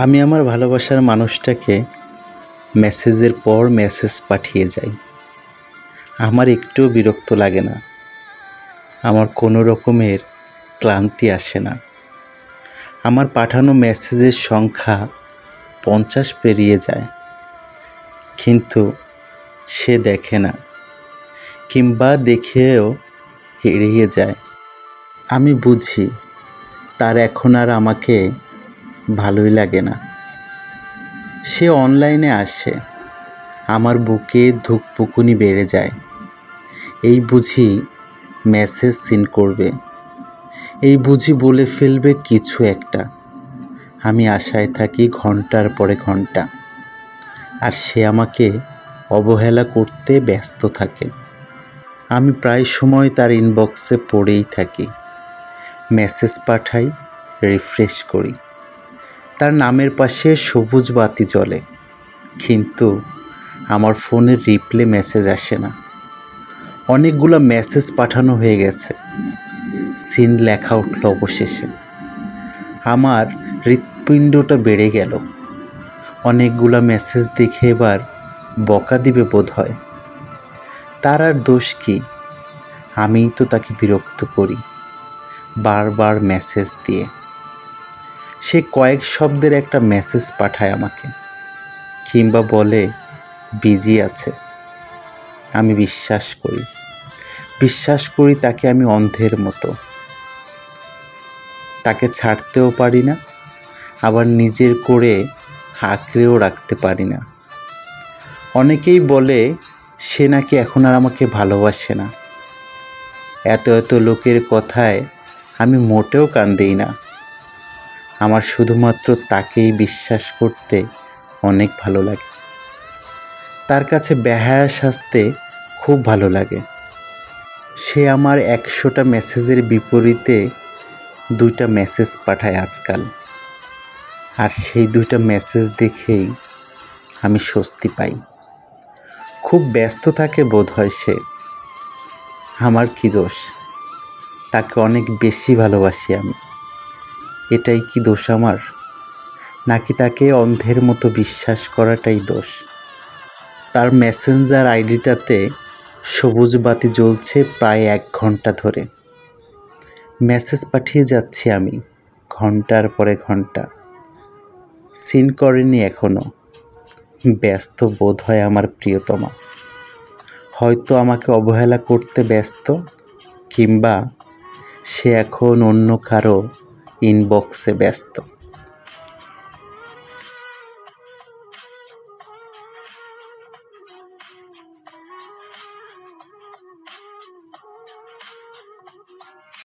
আমি আমার ভালোবাসার মানুষটাকে মেসেজের পর মেসেজ পাঠিয়ে যাই। আমার একটুও বিরক্ত লাগে না, আমার কোনো রকমের ক্লান্তি আসে না। আমার পাঠানো মেসেজের সংখ্যা 50 পেরিয়ে যায়, কিন্তু সে দেখে না, কিংবা দেখেও এড়িয়ে যায়। আমি বুঝি তার এখন আর আমাকে ভালোই লাগে না। সে অনলাইনে আসে, আমার বুকে ধুকপুকুনি বেড়ে যায়। এই বুঝি মেসেজ সিন করবে, এই বুঝি বলে ফেলবে কিছু একটা। আমি আশায় থাকি ঘন্টার পরে ঘন্টা, আর সে আমাকে অবহেলা করতে ব্যস্ত থাকে। আমি প্রায় সময় তার ইনবক্সে পড়েই থাকি, মেসেজ পাঠাই, রিফ্রেশ করি, তার নামের পাশে সবুজ বাতি জ্বলে, কিন্তু আমার ফোনের রিপ্লে মেসেজ আসে না। অনেকগুলো মেসেজ পাঠানো হয়ে গেছে, সিন লেখা উঠল অবশেষে। আমার হৃৎপিণ্ডটা বেড়ে গেল। অনেকগুলো মেসেজ দেখে এবার বকা দিবে বোধ হয়। তার আর দোষ কি? আমিই তো তাকে বিরক্ত করি বারবার মেসেজ দিয়ে। সে কয়েক শব্দের একটা মেসেজ পাঠায় আমাকে, কিংবা বলে বিজি আছে। আমি বিশ্বাস করি তাকে আমি অন্ধের মতো। তাকে ছাড়তেও পারি না, আবার নিজের করে আঁকড়েও রাখতে পারি না। অনেকেই বলে সে নাকি এখন আর আমাকে ভালোবাসে না। এত লোকের কথায় আমি মোটেও কান দিই না। আমার শুধুমাত্র তাকেই বিশ্বাস করতে অনেক ভালো লাগে। তার কাছে বেহায়া সাজতে খুব ভালো লাগে। সে আমার 100টা মেসেজের বিপরীতে 2টা মেসেজ পাঠায় আজকাল, আর সেই 2টা মেসেজ দেখেই আমি স্বস্তি পাই। খুব ব্যস্ত থাকে বোধ হয় সে। আমার কি দোষ? তাকে অনেক বেশি ভালোবাসি আমি। এটাই কি দোষ আমার? নাকি তাকে অন্ধের মতো বিশ্বাস করাটাই দোষ? তার মেসেঞ্জার আইডিটাতে সবুজ বাতি জ্বলছে প্রায় 1 ঘন্টা ধরে। মেসেজ পাঠিয়ে যাচ্ছি আমি ঘন্টার পরে ঘন্টা, সিন করেনি এখনো। ব্যস্ত বোধ হয় আমার প্রিয়তমা। হয়তো আমাকে অবহেলা করতে ব্যস্ত, কিংবা সে এখন অন্য কারো ইনবক্সে ব্যস্ত।